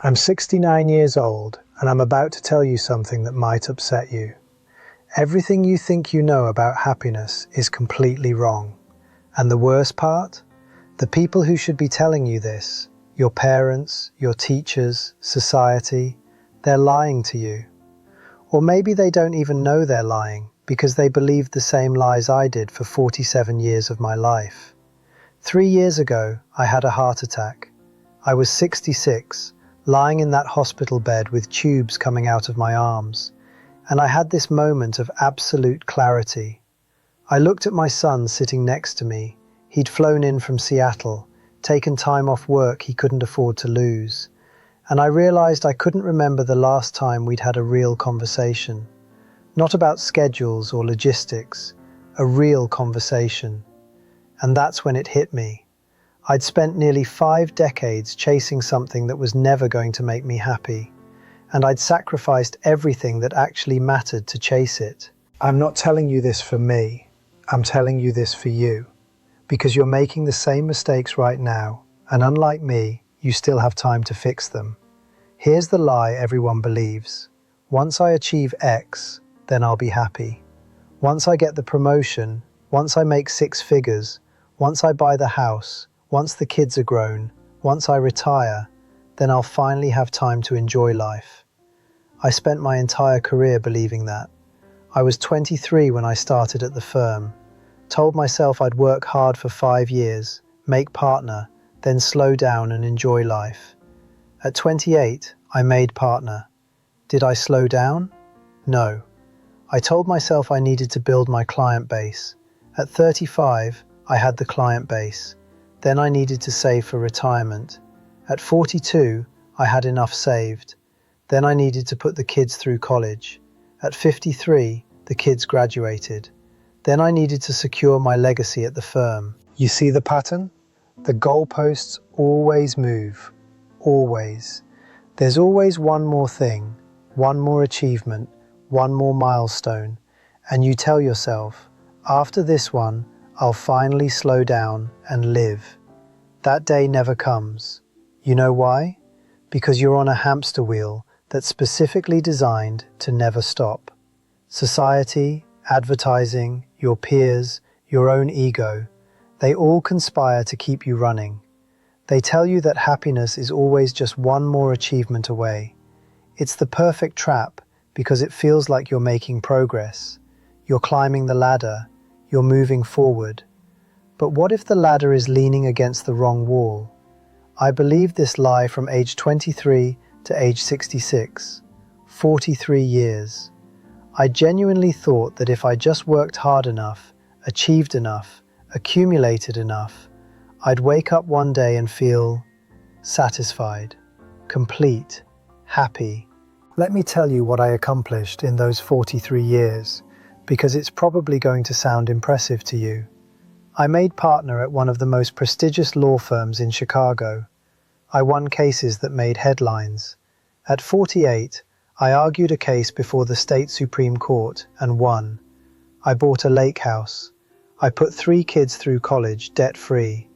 I'm 69 years old, and I'm about to tell you something that might upset you. Everything you think you know about happiness is completely wrong. And the worst part? The people who should be telling you this, your parents, your teachers, society, they're lying to you. Or maybe they don't even know they're lying because they believed the same lies I did for 47 years of my life. 3 years ago, I had a heart attack. I was 66, lying in that hospital bed with tubes coming out of my arms, and I had this moment of absolute clarity. I looked at my son sitting next to me. He'd flown in from Seattle, taken time off work he couldn't afford to lose, and I realized I couldn't remember the last time we'd had a real conversation. Not about schedules or logistics, a real conversation. And that's when it hit me. I'd spent nearly 5 decades chasing something that was never going to make me happy, and I'd sacrificed everything that actually mattered to chase it. I'm not telling you this for me, I'm telling you this for you, because you're making the same mistakes right now, and unlike me, you still have time to fix them. Here's the lie everyone believes. Once I achieve X, then I'll be happy. Once I get the promotion, once I make 6 figures, once I buy the house, once the kids are grown, once I retire, then I'll finally have time to enjoy life. I spent my entire career believing that. I was 23 when I started at the firm, told myself I'd work hard for 5 years, make partner, then slow down and enjoy life. At 28, I made partner. Did I slow down? No. I told myself I needed to build my client base. At 35, I had the client base. Then I needed to save for retirement. At 42, I had enough saved. Then I needed to put the kids through college. At 53, the kids graduated. Then I needed to secure my legacy at the firm. You see the pattern? The goalposts always move. Always. There's always one more thing, one more achievement, one more milestone. And you tell yourself, after this one, I'll finally slow down and live. That day never comes. You know why? Because you're on a hamster wheel that's specifically designed to never stop. Society, advertising, your peers, your own ego, they all conspire to keep you running. They tell you that happiness is always just one more achievement away. It's the perfect trap because it feels like you're making progress. You're climbing the ladder. You're moving forward. But what if the ladder is leaning against the wrong wall? I believed this lie from age 23 to age 66. 43 years. I genuinely thought that if I just worked hard enough, achieved enough, accumulated enough, I'd wake up one day and feel satisfied, complete, happy. Let me tell you what I accomplished in those 43 years, because it's probably going to sound impressive to you. I made partner at one of the most prestigious law firms in Chicago. I won cases that made headlines. At 48, I argued a case before the state Supreme Court and won. I bought a lake house. I put 3 kids through college debt-free.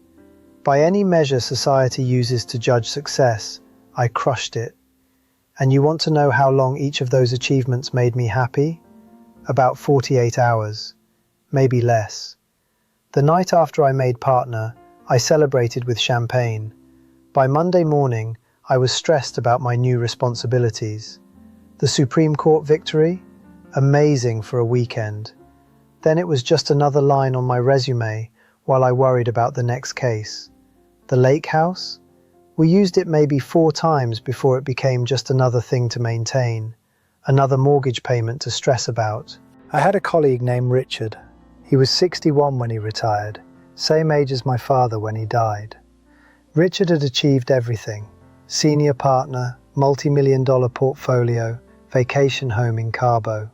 By any measure society uses to judge success, I crushed it. And you want to know how long each of those achievements made me happy? About 48 hours, maybe less. The night after I made partner, I celebrated with champagne. By Monday morning, I was stressed about my new responsibilities. The Supreme Court victory? Amazing for a weekend. Then it was just another line on my resume while I worried about the next case. The lake house? We used it maybe 4 times before it became just another thing to maintain. Another mortgage payment to stress about. I had a colleague named Richard. He was 61 when he retired, same age as my father when he died. Richard had achieved everything. Senior partner, multi-million-dollar portfolio, vacation home in Cabo.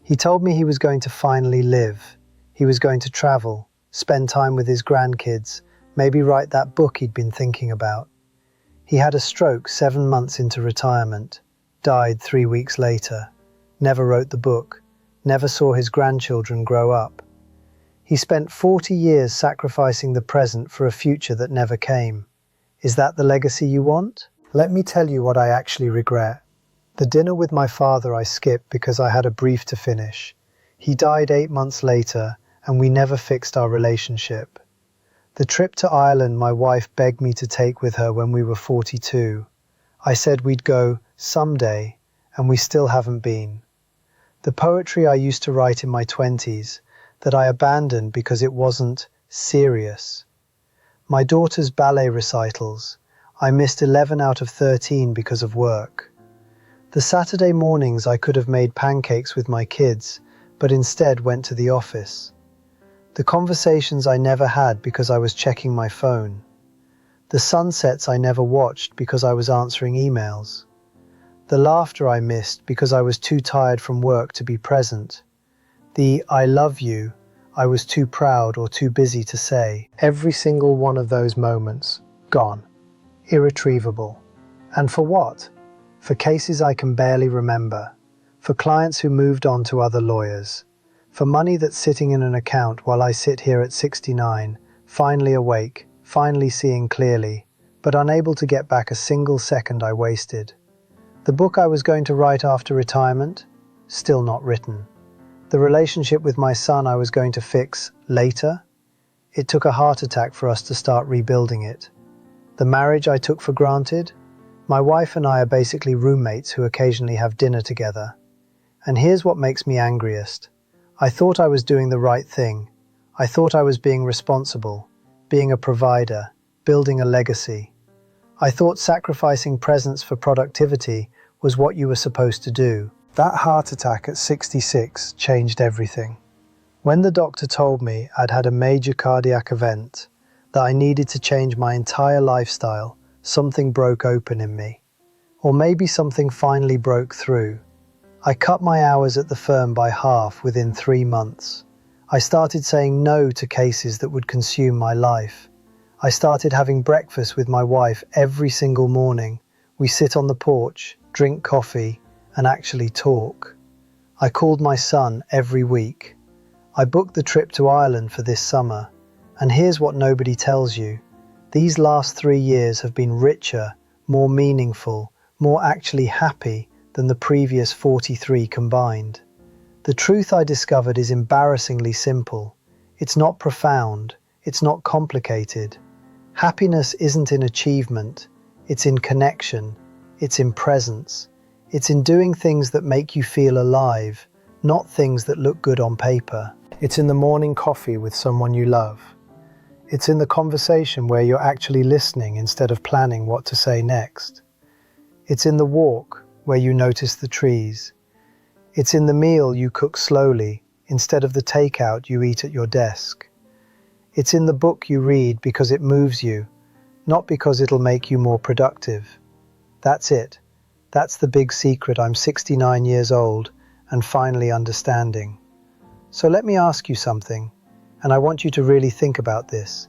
He told me he was going to finally live. He was going to travel, spend time with his grandkids, maybe write that book he'd been thinking about. He had a stroke 7 months into retirement. Died 3 weeks later. Never wrote the book. Never saw his grandchildren grow up. He spent 40 years sacrificing the present for a future that never came. Is that the legacy you want? Let me tell you what I actually regret. The dinner with my father I skipped because I had a brief to finish. He died 8 months later, and we never fixed our relationship. The trip to Ireland my wife begged me to take with her when we were 42. I said we'd go someday, and we still haven't been. The poetry I used to write in my 20s, that I abandoned because it wasn't serious. My daughter's ballet recitals, I missed 11 out of 13 because of work. The Saturday mornings I could have made pancakes with my kids, but instead went to the office. The conversations I never had because I was checking my phone. The sunsets I never watched because I was answering emails. The laughter I missed because I was too tired from work to be present. The "I love you" I was too proud or too busy to say. Every single one of those moments, gone. Irretrievable. And for what? For cases I can barely remember. For clients who moved on to other lawyers. For money that's sitting in an account while I sit here at 69, finally awake, finally seeing clearly, but unable to get back a single second I wasted. The book I was going to write after retirement, still not written. The relationship with my son I was going to fix later. It took a heart attack for us to start rebuilding it. The marriage I took for granted. My wife and I are basically roommates who occasionally have dinner together. And here's what makes me angriest. I thought I was doing the right thing. I thought I was being responsible, being a provider, building a legacy. I thought sacrificing presence for productivity was what you were supposed to do. That heart attack at 66 changed everything. When the doctor told me I'd had a major cardiac event, that I needed to change my entire lifestyle, something broke open in me. Or maybe something finally broke through. I cut my hours at the firm by half within 3 months. I started saying no to cases that would consume my life. I started having breakfast with my wife every single morning. We sit on the porch, drink coffee, and actually talk. I called my son every week. I booked the trip to Ireland for this summer. And here's what nobody tells you. These last 3 years have been richer, more meaningful, more actually happy than the previous 43 combined. The truth I discovered is embarrassingly simple. It's not profound. It's not complicated. Happiness isn't in achievement. It's in connection. It's in presence. It's in doing things that make you feel alive, not things that look good on paper. It's in the morning coffee with someone you love. It's in the conversation where you're actually listening instead of planning what to say next. It's in the walk where you notice the trees. It's in the meal you cook slowly instead of the takeout you eat at your desk. It's in the book you read because it moves you, not because it'll make you more productive. That's it. That's the big secret I'm 69 years old and finally understanding. So let me ask you something, and I want you to really think about this.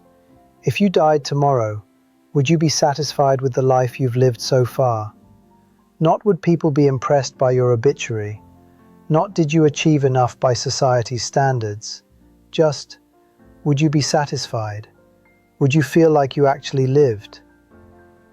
If you died tomorrow, would you be satisfied with the life you've lived so far? Not would people be impressed by your obituary. Not did you achieve enough by society's standards. Just, would you be satisfied? Would you feel like you actually lived?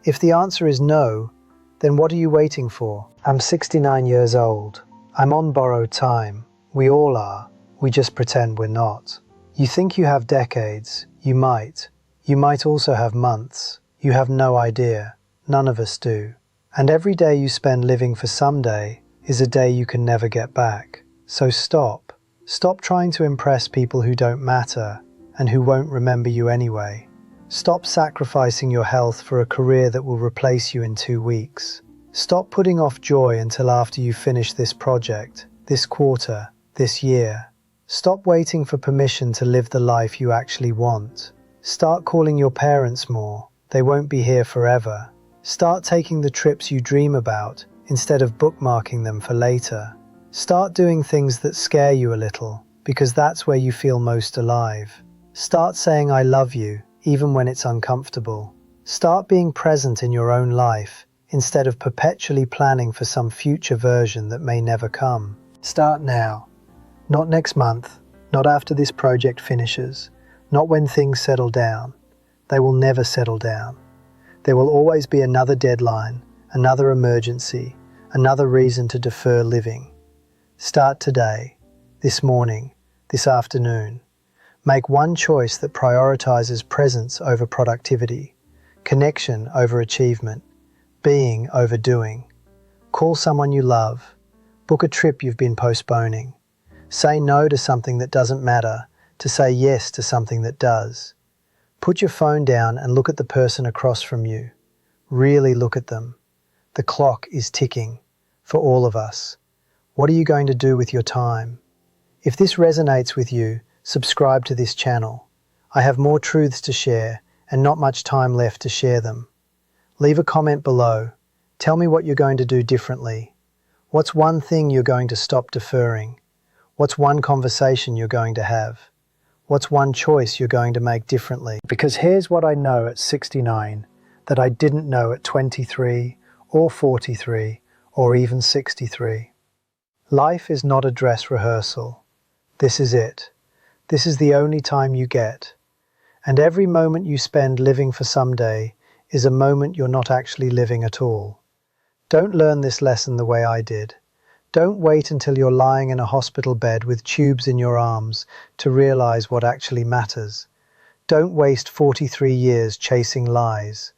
If the answer is no, then what are you waiting for? I'm 69 years old. I'm on borrowed time. We all are. We just pretend we're not. You think you have decades. You might. You might also have months. You have no idea. None of us do. And every day you spend living for someday is a day you can never get back. So stop. Stop trying to impress people who don't matter and who won't remember you anyway. Stop sacrificing your health for a career that will replace you in 2 weeks. Stop putting off joy until after you finish this project, this quarter, this year. Stop waiting for permission to live the life you actually want. Start calling your parents more. They won't be here forever. Start taking the trips you dream about instead of bookmarking them for later. Start doing things that scare you a little, because that's where you feel most alive. Start saying I love you, even when it's uncomfortable. Start being present in your own life, instead of perpetually planning for some future version that may never come. Start now. Not next month, not after this project finishes, not when things settle down. They will never settle down. There will always be another deadline, another emergency, another reason to defer living. Start today, this morning, this afternoon. Make one choice that prioritizes presence over productivity, connection over achievement, being over doing. Call someone you love. Book a trip you've been postponing. Say no to something that doesn't matter, to say yes to something that does. Put your phone down and look at the person across from you. Really look at them. The clock is ticking, for all of us. What are you going to do with your time? If this resonates with you, subscribe to this channel. I have more truths to share and not much time left to share them. Leave a comment below. Tell me what you're going to do differently. What's one thing you're going to stop deferring? What's one conversation you're going to have? What's one choice you're going to make differently? Because here's what I know at 69 that I didn't know at 23 or 43 or even 63. Life is not a dress rehearsal. This is it. This is the only time you get. And every moment you spend living for someday is a moment you're not actually living at all. Don't learn this lesson the way I did. Don't wait until you're lying in a hospital bed with tubes in your arms to realize what actually matters. Don't waste 43 years chasing lies.